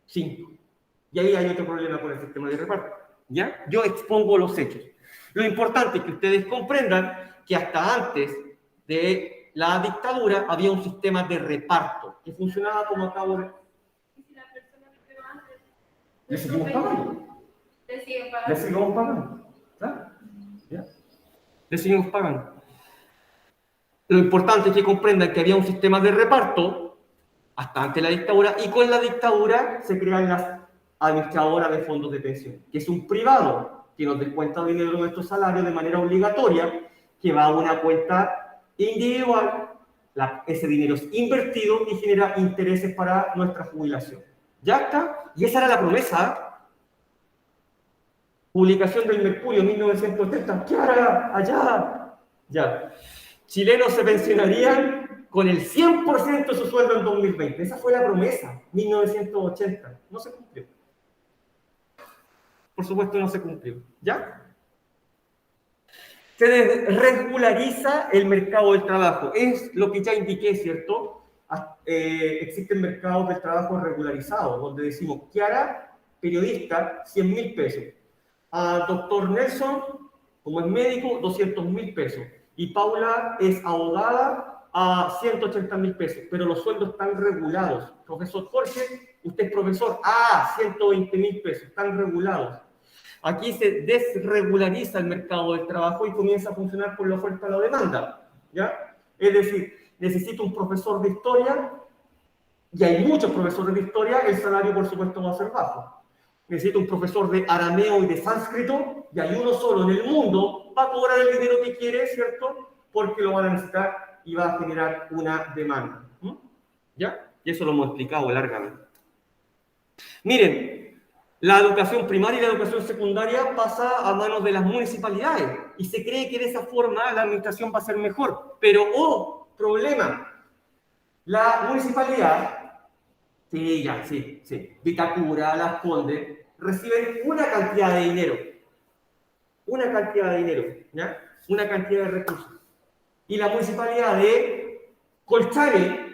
5. Y ahí hay otro problema con el sistema de reparto. ¿Ya? Yo expongo los hechos. Lo importante es que ustedes comprendan que hasta antes de la dictadura había un sistema de reparto que funcionaba como acabo de... ¿Y si la persona que quedó antes? ¿Le seguimos pagando? Le siguen pagando. Le seguimos pagando. ¿Claro? ¿Ya? Le seguimos pagando. Lo importante es que comprendan que había un sistema de reparto hasta antes de la dictadura y con la dictadura se crean las administradoras de fondos de pensión, que es un privado que nos descuenta dinero de nuestro salario de manera obligatoria, que va a una cuenta individual, ese dinero es invertido y genera intereses para nuestra jubilación. ¿Ya está? Y esa era la promesa. Publicación del Mercurio, 1980. ¡Kiara! ¡Allá! Ya. Chilenos se pensionarían con el 100% de su sueldo en 2020. Esa fue la promesa, 1980. No se cumplió. Por supuesto, no se cumplió. ¿Ya? Se desregulariza el mercado del trabajo. Es lo que ya indiqué, ¿cierto? Existen mercados del trabajo regularizados, donde decimos, Kiara, periodista, 100.000 pesos. A doctor Nelson, como es médico, 200.000 pesos. Y Paula es abogada a 180.000 pesos. Pero los sueldos están regulados. Profesor Jorge, usted es profesor, 120.000 pesos, están regulados. Aquí se desregulariza el mercado del trabajo y comienza a funcionar por la oferta y la demanda, ¿ya? Es decir, necesito un profesor de historia, y hay muchos profesores de historia, el salario por supuesto va a ser bajo. Necesito un profesor de arameo y de sánscrito, y hay uno solo en el mundo, va a cobrar el dinero que quiere, ¿cierto? Porque lo van a necesitar y va a generar una demanda. ¿Ya? Y eso lo hemos explicado largamente. Miren, la educación primaria y la educación secundaria pasa a manos de las municipalidades y se cree que de esa forma la administración va a ser mejor. Pero, problema, la municipalidad, sí, Vitacura, Las Condes, reciben una cantidad de dinero, ¿ya? Una cantidad de recursos. Y la municipalidad de Colchane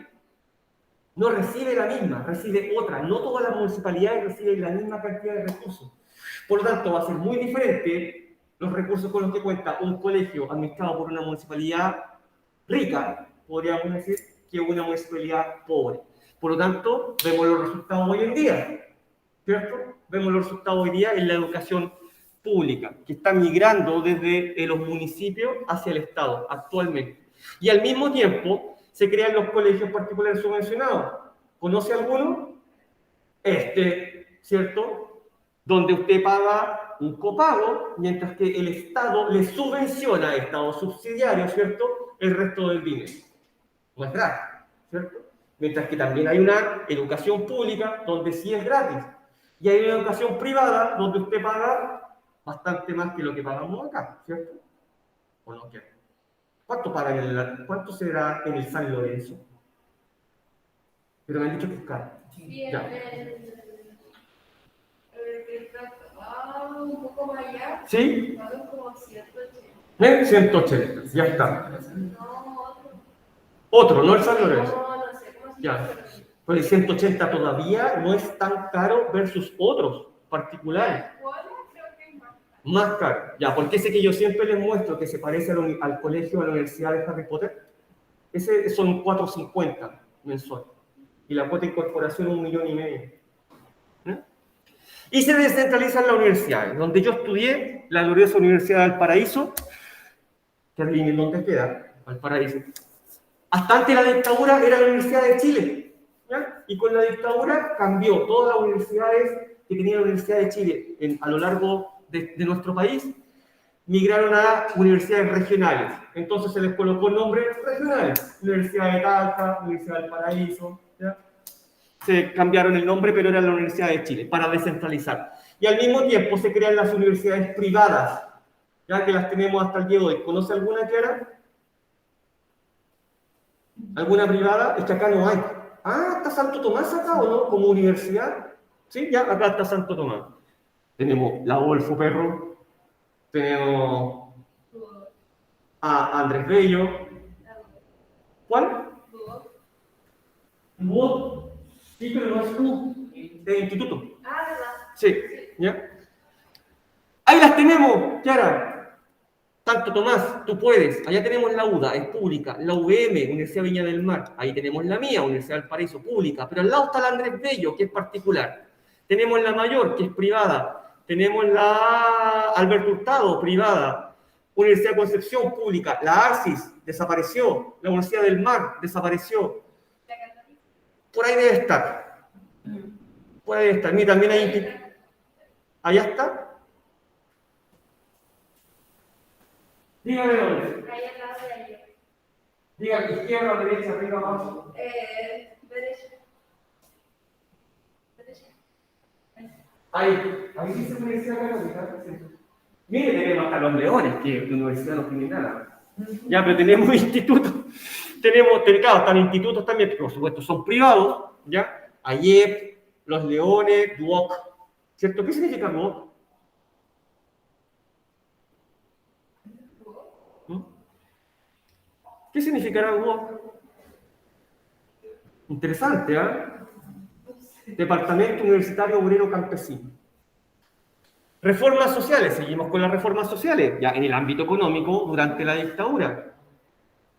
no recibe la misma, recibe otra. No todas las municipalidades reciben la misma cantidad de recursos. Por lo tanto, va a ser muy diferente los recursos con los que cuenta un colegio administrado por una municipalidad rica, podríamos decir, que una municipalidad pobre. Por lo tanto, vemos los resultados hoy en día, ¿cierto? Vemos los resultados hoy día en la educación pública, que está migrando desde los municipios hacia el Estado actualmente. Y al mismo tiempo, se crean los colegios particulares subvencionados. ¿Conoce alguno? ¿Cierto? Donde usted paga un copago, mientras que el Estado le subvenciona, Estado subsidiario, ¿cierto?, el resto del dinero. No es gratis, ¿cierto? Mientras que también hay una educación pública donde sí es gratis. Y hay una educación privada donde usted paga bastante más que lo que pagamos acá, ¿cierto? ¿O no? ¿Cuánto será en el San Lorenzo? Pero me han dicho que es caro. Sí, Ya. Un poco más allá. ¿Sí? Pagan como 180. 180, ya está. No, otro. Otro, no el San Lorenzo. No, no sé cómo se Ya. llama. Pues el 180 todavía no es tan caro versus otros particulares. ¿Cuál? Creo que es más caro. Más caro. Ya, porque ese que yo siempre les muestro que se parece al colegio, a la Universidad de Harry Potter, ese son 450 mensual. Y la cuota de incorporación 1,5 millones. Y se descentralizan las universidades. Donde yo estudié, la gloriosa Universidad de Valparaíso, que adivinen dónde queda, Valparaíso. Hasta antes de la dictadura era la Universidad de Chile, ¿ya? Y con la dictadura cambió. Todas las universidades que tenía la Universidad de Chile a lo largo de nuestro país migraron a universidades regionales. Entonces se les colocó el nombre regionales. Universidad de Talca, Universidad del Paraíso, ¿ya? Se cambiaron el nombre, pero era la Universidad de Chile, para descentralizar. Y al mismo tiempo se crean las universidades privadas, ya que las tenemos hasta el día de hoy. ¿Conoce alguna, Clara? ¿Alguna privada? Es que acá no hay. ¿Está Santo Tomás acá o no? ¿Como universidad? Sí, ya, acá está Santo Tomás. Tenemos la Adolfo Perro, tenemos a Andrés Bello. ¿Cuál? ¿Vos? Sí, pero no es tú. De instituto. ¿Verdad? Sí, ¿ya? Ahí las tenemos, Clara. Santo Tomás, tú puedes. Allá tenemos la UDA, es pública. La UVM, Universidad Viña del Mar. Ahí tenemos la mía, Universidad del Paraíso, pública. Pero al lado está la Andrés Bello, que es particular. Tenemos la Mayor, que es privada. Tenemos la Alberto Hurtado, privada. Universidad de Concepción, pública. La ARCIS, desapareció. La Universidad del Mar, desapareció. Por ahí debe estar. Por ahí debe estar. Mira, también hay... ¿Allá está? Dígame dónde. Ahí al lado de ayer. Diga izquierda o derecha, arriba abajo. Derecha. Derecha. Ahí dice Universidad Católica. Mire, tenemos hasta los Leones, que la universidad no tiene nada. Ya, pero tenemos institutos. Claro, están institutos también, por supuesto, son privados. Ya, AYEP, los Leones, DUOC. ¿Cierto? ¿Qué significa DUOC? ¿Mm? ¿Qué significará DUOC? Interesante, ¿eh? Departamento Universitario Obrero Campesino. Reformas sociales, seguimos con las reformas sociales, ya en el ámbito económico durante la dictadura.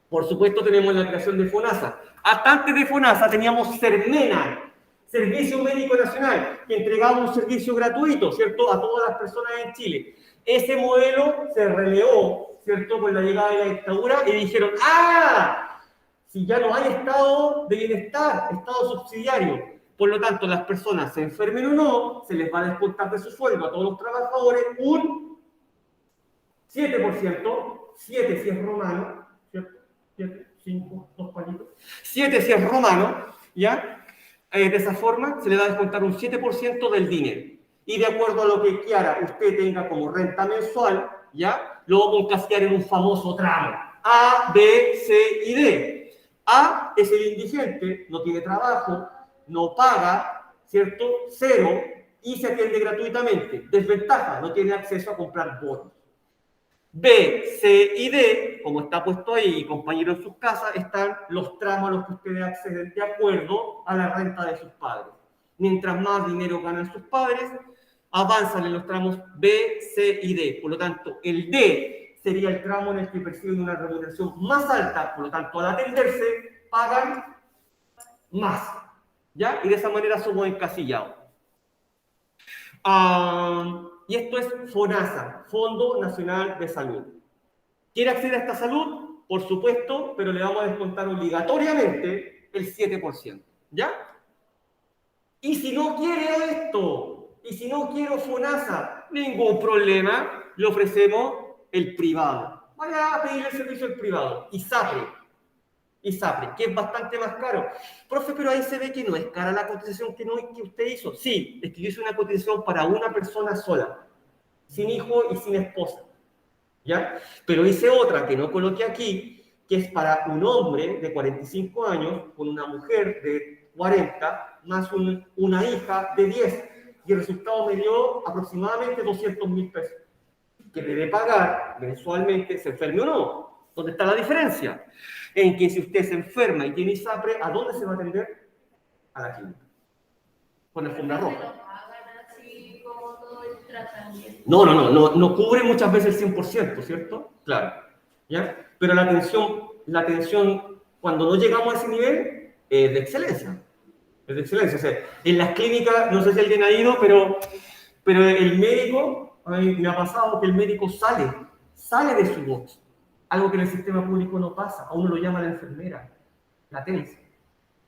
Por supuesto tenemos la creación de FONASA. Hasta antes de FONASA teníamos SERMENA, Servicio Médico Nacional, que entregaba un servicio gratuito, ¿cierto?, a todas las personas en Chile. Ese modelo se relevó, ¿cierto?, con la llegada de la dictadura y dijeron, ¡ah! Si ya no hay estado de bienestar, estado subsidiario, por lo tanto, las personas se enfermen o no, se les va a descontar de su sueldo a todos los trabajadores un 7%, 7 si es romano, ¿cierto? 7, 5, 2 palitos. 7 si es romano, ¿ya? De esa forma se le va a descontar un 7% del dinero. Y de acuerdo a lo que quiera usted tenga como renta mensual, ¿ya? Lo vamos a encasillar en un famoso tramo. A, B, C y D. A es el indigente, no tiene trabajo, no paga, ¿cierto? 0 y se atiende gratuitamente. Desventaja, no tiene acceso a comprar bonos. B, C y D, como está puesto ahí, compañeros en sus casas, están los tramos a los que ustedes acceden de acuerdo a la renta de sus padres. Mientras más dinero ganan sus padres, avanzan en los tramos B, C y D. Por lo tanto, el D sería el tramo en el que perciben una remuneración más alta, por lo tanto, al atenderse, pagan más. ¿Ya? Y de esa manera somos encasillados. Y esto es FONASA, Fondo Nacional de Salud. ¿Quiere acceder a esta salud? Por supuesto, pero le vamos a descontar obligatoriamente el 7%. ¿Ya? Y si no quiere esto, y si no quiero FONASA, ningún problema, le ofrecemos el privado. Vaya a pedirle el servicio al privado. ISAPRE, que es bastante más caro. Profe, pero ahí se ve que no es cara la cotización que usted hizo. Sí, es que yo hice una cotización para una persona sola, sin hijo y sin esposa. ¿Ya? Pero hice otra que no coloqué aquí, que es para un hombre de 45 años con una mujer de 40, más una hija de 10. Y el resultado me dio aproximadamente 200.000 pesos, que debe pagar mensualmente, se enferme o no. ¿Dónde está la diferencia? En que si usted se enferma y tiene ISAPRE, ¿a dónde se va a atender? A la clínica. Con alfombra roja. No cubre muchas veces el 100%, ¿cierto? Claro. ¿Ya? Pero la atención, cuando no llegamos a ese nivel, es de excelencia. Es de excelencia. O sea, en las clínicas, no sé si alguien ha ido, pero el médico, a mí me ha pasado que el médico sale de su box. Algo que en el sistema público no pasa. A uno lo llama la enfermera, la TENS.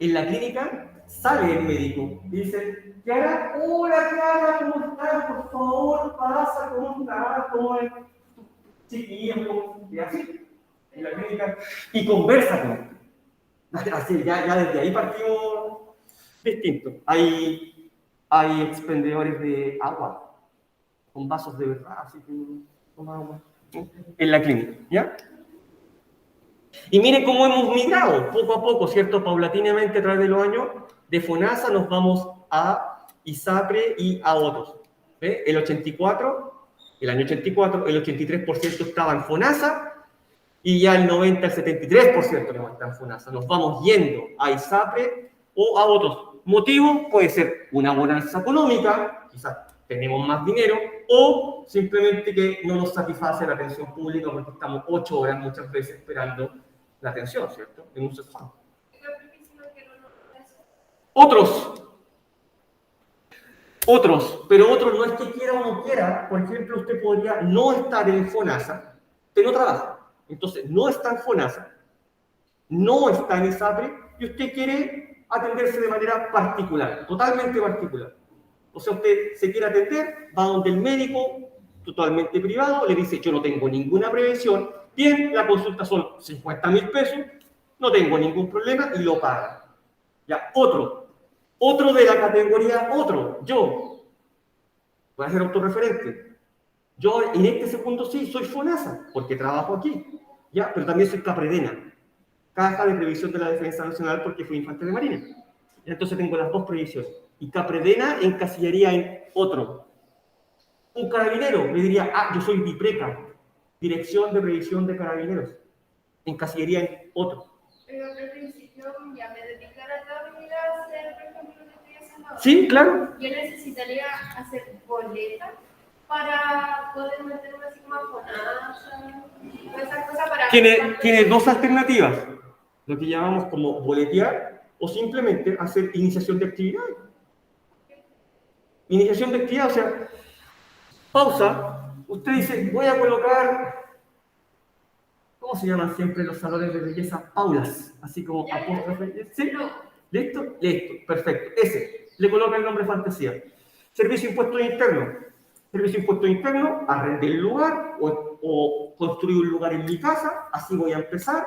En la clínica sale el médico y dice, Clara, hola Clara, ¿cómo estás? Por favor, pasa, ¿cómo estás? ¿Cómo es? Chiquillo, y así. En la clínica. Y conversa con él. Así, ya desde ahí partimos distinto. Hay expendedores de agua, con vasos de verdad, así que toma agua. En la clínica, ¿ya? Y mire cómo hemos migrado poco a poco, ¿cierto? Paulatinamente a través de los años, de FONASA nos vamos a ISAPRE y a otros. ¿Ve? El año 84, el 83% estaba en FONASA y ya el 90, el 73% no está en FONASA. Nos vamos yendo a ISAPRE o a otros. Motivo puede ser una bonanza económica, quizás tenemos más dinero, o simplemente que no nos satisface la atención pública porque estamos 8 horas muchas veces esperando la atención, ¿cierto? En un sofá. Pero otros no es que quiera o no quiera. Por ejemplo, usted podría no estar en FONASA, pero no trabaja. Entonces, no está en FONASA, no está en ISAPRE, y usted quiere atenderse de manera particular, totalmente particular. O sea, usted se quiere atender, va donde el médico, totalmente privado, le dice, yo no tengo ninguna prevención, bien, la consulta son 50.000 pesos, no tengo ningún problema y lo paga. Ya, otro de la categoría yo. voy a ser autorreferente. Yo en este segundo sí soy FONASA, porque trabajo aquí, ¿ya? Pero también soy CAPREDENA, Caja de Previsión de la Defensa Nacional, porque fui infante de Marina. Entonces tengo las dos previsiones. Y CAPREDENA encasillaría en otro. Un carabinero me diría, ah, yo soy DIPRECA, Dirección de Previsión de Carabineros. Encasillaría en otro. Pero al principio ya me dedicara toda mi vida a hacer, por ejemplo, lo que estoy haciendo ahora. Sí, claro. Yo necesitaría hacer boletas para poder meterme así como a FONASA, todas esas cosas para... Tiene dos alternativas, lo que llamamos como boletear o simplemente hacer iniciación de actividad. Iniciación de actividad, o sea, pausa, usted dice, voy a colocar, ¿cómo se llaman siempre los salones de belleza? Paulas, así como apóstrofe. ¿Sí? ¿Listo? Listo, perfecto. Ese, le coloca el nombre fantasía. Servicio impuesto interno. Servicio impuesto interno, arrendé el lugar o construí un lugar en mi casa, así voy a empezar.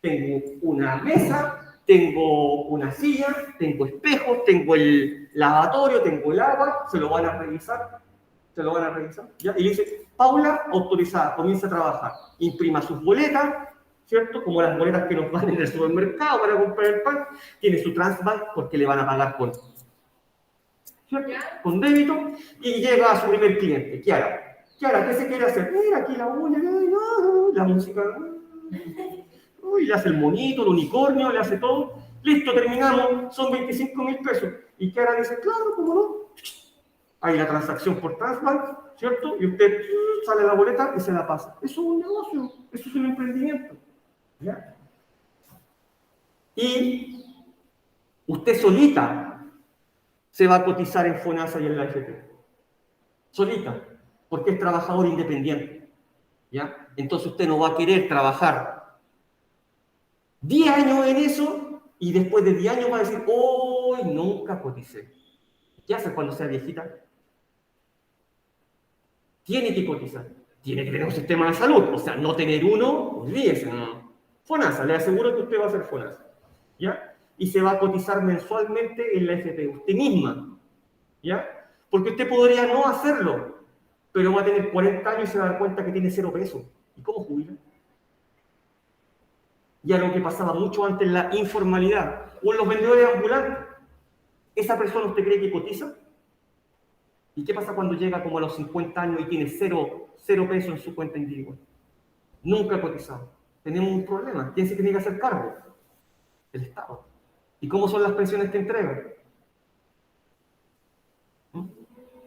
Tengo una mesa, tengo una silla, tengo espejos, tengo el lavatorio, tengo el agua, se lo van a revisar. Se lo van a revisar. ¿Ya? Y le dice, Paula, autorizada, comienza a trabajar. Imprima sus boletas, ¿cierto? Como las boletas que nos van en el supermercado para comprar el pan. Tiene su Transbank porque le van a pagar con, ¿cierto? Con débito. Y llega a su primer cliente, Kiara. Kiara, ¿qué se quiere hacer? Mira, aquí la uña, la música. Uy, le hace el monito, el unicornio, le hace todo. Listo, terminamos. Son 25.000 pesos. Y Kiara dice, claro, ¿cómo no? Hay la transacción por Transbank, ¿cierto? Y usted sale la boleta y se la pasa. Eso es un negocio, eso es un emprendimiento. ¿Ya? Y usted solita se va a cotizar en FONASA y en la AFP. Solita, porque es trabajador independiente. ¿Ya? Entonces usted no va a querer trabajar 10 años en eso y después de 10 años va a decir, hoy nunca coticé. ¿Qué hace cuando sea viejita? Tiene que cotizar, tiene que tener un sistema de salud, o sea, no tener uno, olvídese, no. FONASA, le aseguro que usted va a hacer FONASA, ¿ya? Y se va a cotizar mensualmente en la FP, usted misma, ¿ya? Porque usted podría no hacerlo, pero va a tener 40 años y se va a dar cuenta que tiene 0 pesos. ¿Y cómo jubila? Y algo que pasaba mucho antes en la informalidad, o en los vendedores ambulantes. ¿Esa persona usted cree que cotiza? ¿Y qué pasa cuando llega como a los 50 años y tiene 0 pesos en su cuenta individual? Nunca ha cotizado. Tenemos un problema. ¿Quién se tiene que hacer cargo? El Estado. ¿Y cómo son las pensiones que entregan?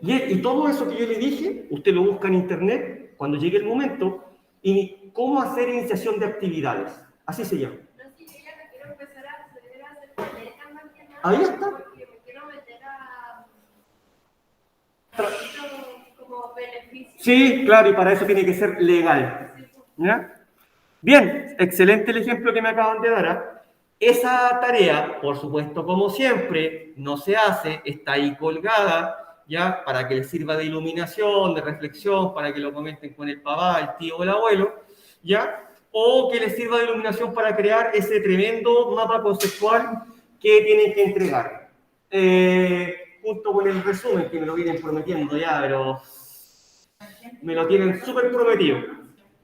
Y todo eso que yo le dije, usted lo busca en internet cuando llegue el momento. ¿Y cómo hacer iniciación de actividades? Así se llama. No, sí, yo ya me quiero empezar a hacer boletas más que nada. Ahí está. Porque me quiero meter a... como beneficio. Sí, claro, y para eso tiene que ser legal. ¿Ya? Bien, excelente el ejemplo que me acaban de dar. ¿Ah? Esa tarea, por supuesto, como siempre, no se hace, está ahí colgada, ¿ya? Para que les sirva de iluminación, de reflexión, para que lo comenten con el papá, el tío o el abuelo, ¿ya? O que les sirva de iluminación para crear ese tremendo mapa conceptual que tienen que entregar. Junto con el resumen, que me lo vienen prometiendo ya, pero me lo tienen súper prometido,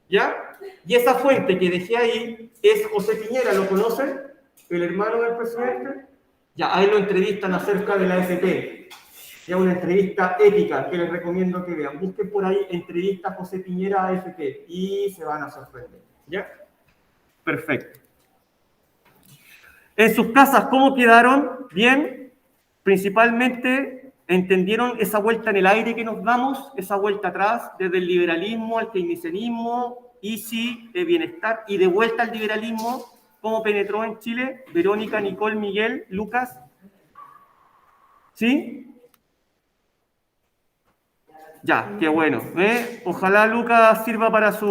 ¿ya? Y esa fuente que dejé ahí es José Piñera, ¿lo conocen? El hermano del presidente. Ya, ahí lo entrevistan acerca de la FP. Ya una entrevista épica que les recomiendo que vean. Busquen por ahí entrevista José Piñera a AFP y se van a sorprender. ¿Ya? Perfecto. En sus casas, ¿cómo quedaron? Bien. Principalmente, ¿entendieron esa vuelta en el aire que nos damos? Esa vuelta atrás, desde el liberalismo al keynesianismo, Easy, de bienestar, y de vuelta al liberalismo. ¿Cómo penetró en Chile? Verónica, Nicole, Miguel, Lucas. ¿Sí? Ya, qué bueno. Ojalá Lucas sirva para su...